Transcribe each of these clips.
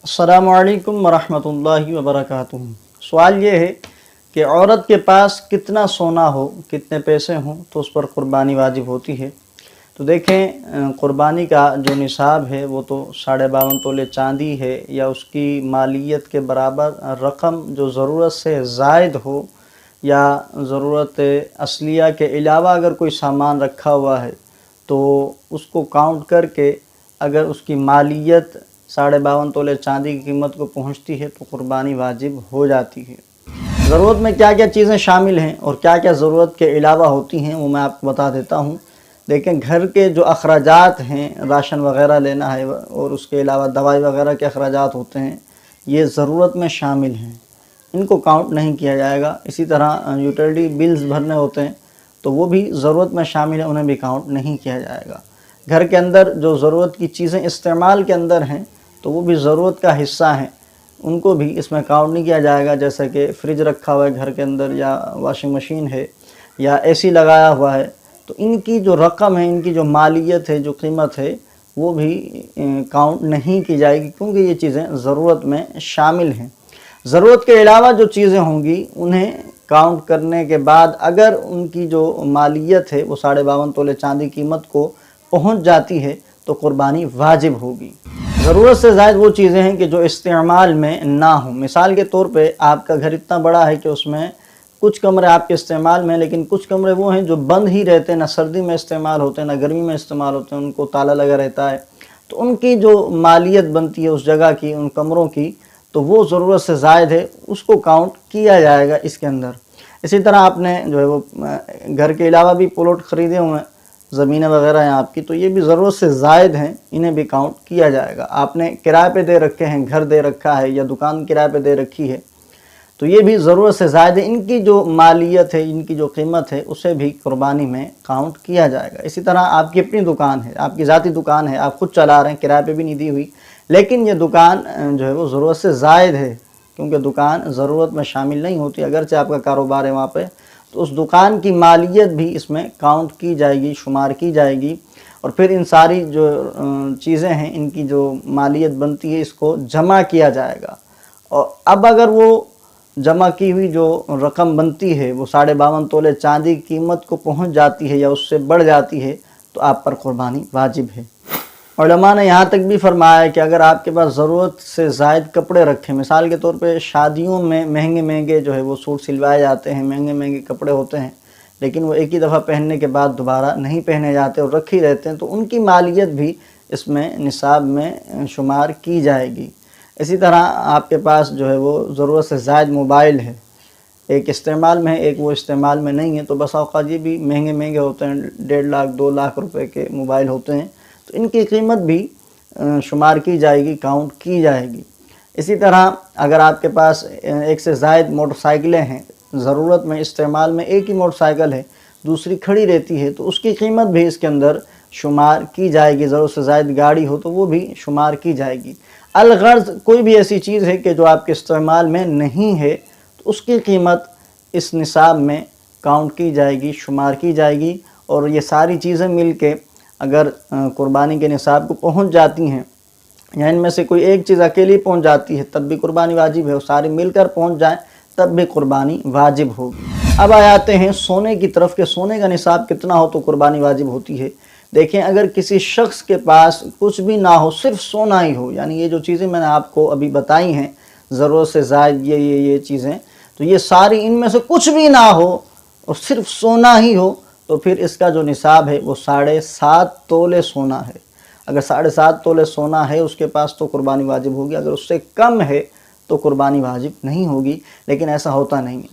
अस्सलामु अलैकुम वरहमतुल्लाहि वबरकातुहू। सवाल ये है कि औरत के पास कितना सोना हो, कितने पैसे हों तो उस पर क़ुरबानी वाजिब होती है। तो देखें, क़ुरबानी का जो निसाब है वो तो 52.5 तोले चांदी है, या उसकी मालियत के बराबर रकम जो ज़रूरत से ज़ायद हो, या ज़रूरत असलिया के अलावा अगर कोई सामान रखा हुआ है तो उसको काउंट करके अगर उसकी मालियत 52.5 तोले चांदी की कीमत को पहुंचती है तो क़ुरबानी वाजिब हो जाती है। ज़रूरत में क्या क्या चीज़ें शामिल हैं और क्या क्या ज़रूरत के अलावा होती हैं वो मैं आपको बता देता हूँ। देखें, घर के जो अखराजात हैं, राशन वग़ैरह लेना है और उसके अलावा दवाई वग़ैरह के अखराजात होते हैं, ये ज़रूरत में शामिल हैं, इनको काउंट नहीं किया जाएगा। इसी तरह यूटिलिटी बिल्स भरने होते हैं तो वो भी ज़रूरत में शामिल है, उन्हें भी काउंट नहीं किया जाएगा। घर के अंदर जो ज़रूरत की चीज़ें इस्तेमाल के अंदर हैं तो वो भी ज़रूरत का हिस्सा हैं, उनको भी इसमें काउंट नहीं किया जाएगा। जैसे कि फ्रिज रखा हुआ है घर के अंदर, या वॉशिंग मशीन है, या एसी लगाया हुआ है, तो इनकी जो रकम है, इनकी जो मालियत है, जो कीमत है, वो भी काउंट नहीं की जाएगी, क्योंकि ये चीज़ें ज़रूरत में शामिल हैं। ज़रूरत के अलावा जो चीज़ें होंगी उन्हें काउंट करने के बाद अगर उनकी जो मालियत है वो 52.5 तोले चांदी कीमत को पहुंच जाती है तो क़ुरबानी वाजिब होगी। ज़रूरत से ज़ायद वो चीज़ें हैं कि जो इस्तेमाल में ना हो। मिसाल के तौर पे आपका घर इतना बड़ा है कि उसमें कुछ कमरे आपके इस्तेमाल में, लेकिन कुछ कमरे वो हैं जो बंद ही रहते हैं, ना सर्दी में इस्तेमाल होते हैं ना गर्मी में इस्तेमाल होते हैं, उनको ताला लगा रहता है, तो उनकी जो मालियत बनती है उस जगह की, उन कमरों की, तो वो ज़रूरत से ज़ायद है, उसको काउंट किया जाएगा इसके अंदर। इसी तरह आपने जो है वो घर के अलावा भी प्लॉट ख़रीदे हुए हैं, ज़मीनें वगैरह हैं आपकी, तो ये भी ज़रूरत से ज़ायद हैं, इन्हें भी काउंट किया जाएगा। आपने किराए पे दे रखे हैं, घर दे रखा है या दुकान किराए पे दे रखी है, तो ये भी ज़रूरत से ज़ायद है, इनकी जो मालियत है, इनकी जो कीमत है, उसे भी क़ुरबानी में काउंट किया जाएगा। इसी तरह आपकी अपनी दुकान है, आपकी ज़ाती दुकान है, आप ख़ुद चला रहे हैं, किराए पे भी नहीं दी हुई, लेकिन ये दुकान जो है वो ज़रूरत से ज़ायद है, क्योंकि दुकान ज़रूरत में शामिल नहीं होती। अगरचे आपका कारोबार है वहाँ पे, तो उस दुकान की मालियत भी इसमें काउंट की जाएगी, शुमार की जाएगी, और फिर इन सारी जो चीज़ें हैं, इनकी जो मालियत बनती है, इसको जमा किया जाएगा। और अब अगर वो जमा की हुई जो रकम बनती है वो 52.5 तोले चांदी की कीमत को पहुंच जाती है या उससे बढ़ जाती है तो आप पर क़ुरबानी वाजिब है। उलमा ने यहाँ तक भी फरमाया कि अगर आपके पास ज़रूरत से ज़ायद कपड़े रखें, मिसाल के तौर पे शादियों में महंगे महंगे जो है वो सूट सिलवाए जाते हैं, महंगे महंगे कपड़े होते हैं, लेकिन वो एक ही दफ़ा पहनने के बाद दोबारा नहीं पहने जाते और रखे रहते हैं, तो उनकी मालियत भी इसमें निसाब में शुमार की जाएगी। इसी तरह आपके पास जो है वो ज़रूरत से ज़ायद मोबाइल है, एक इस्तेमाल में है, एक वो इस्तेमाल में नहीं है, तो बस औक़ात ये भी महंगे महंगे होते हैं, 1.5 लाख 2 लाख रुपए के मोबाइल होते हैं, तो इनकी कीमत भी शुमार की जाएगी, काउंट की जाएगी। इसी तरह अगर आपके पास एक से ज़ायद मोटरसाइकिलें हैं, ज़रूरत में इस्तेमाल में एक ही मोटरसाइकिल है, दूसरी खड़ी रहती है, तो उसकी कीमत भी इसके अंदर शुमार की जाएगी। ज़रूरत से ज़ायद गाड़ी हो तो वो भी शुमार की जाएगी। अलगर्ज़ कोई भी ऐसी चीज़ है कि जो आपके इस्तेमाल में नहीं है, तो उसकी कीमत इस निसाब में काउंट की जाएगी, शुमार की जाएगी, और ये सारी चीज़ें मिल के अगर क़ुरबानी के निसाब को पहुंच जाती हैं, या इनमें से कोई एक चीज़ अकेली पहुंच जाती है तब भी क़ुरबानी वाजिब है, और सारी मिलकर पहुंच जाएं तब भी क़ुरबानी वाजिब होगी। अब आते हैं सोने की तरफ के सोने का निसाब कितना हो तो क़ुरबानी वाजिब होती है। देखें, अगर किसी शख्स के पास कुछ भी ना हो, सिर्फ सोना ही हो, यानी ये जो चीज़ें मैंने आपको अभी बताई हैं, ज़रूरत से ज़ायद ये चीज़ें, तो ये सारी इनमें से कुछ भी ना हो और सिर्फ सोना ही हो, तो फिर इसका जो निसाब है वो 7.5 तोले सोना है। अगर 7.5 तोले सोना है उसके पास तो क़ुरबानी वाजिब होगी, अगर उससे कम है तो क़ुरबानी वाजिब नहीं होगी, लेकिन ऐसा होता नहीं है।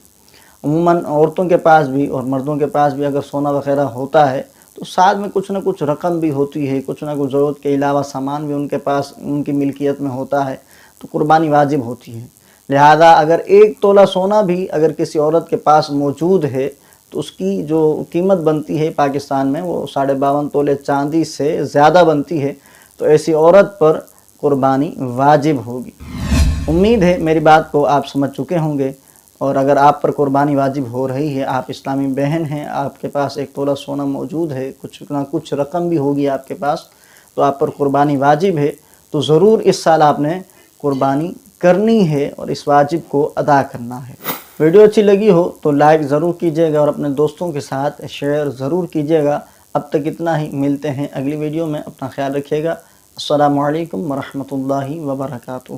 अमूमन औरतों के पास भी और मर्दों के पास भी अगर सोना वगैरह होता है तो साथ में कुछ ना कुछ रकम भी होती है, कुछ ना कुछ ज़रूरत के अलावा सामान भी उनके पास उनकी मिल्कियत में होता है, तो क़ुरबानी वाजिब होती है। लिहाजा अगर 1 तोला सोना भी अगर किसी औरत के पास मौजूद है तो उसकी जो कीमत बनती है पाकिस्तान में वो 52.5 तोले चांदी से ज़्यादा बनती है, तो ऐसी औरत पर क़ुरबानी वाजिब होगी। उम्मीद है मेरी बात को आप समझ चुके होंगे, और अगर आप पर क़ुरबानी वाजिब हो रही है, आप इस्लामी बहन हैं, आपके पास 1 तोला सोना मौजूद है, कुछ ना कुछ रकम भी होगी आपके पास, तो आप पर क़ुरबानी वाजिब है, तो ज़रूर इस साल आपने قربانی کرنی ہے اور اس واجب کو ادا کرنا ہے۔ ویڈیو اچھی لگی ہو تو لائک ضرور کیجیے گا اور اپنے دوستوں کے ساتھ شیئر ضرور کیجیے گا۔ اب تک اتنا ہی، ملتے ہیں اگلی ویڈیو میں، اپنا خیال رکھیے گا۔ السلام علیکم ورحمۃ اللہ وبرکاتہ۔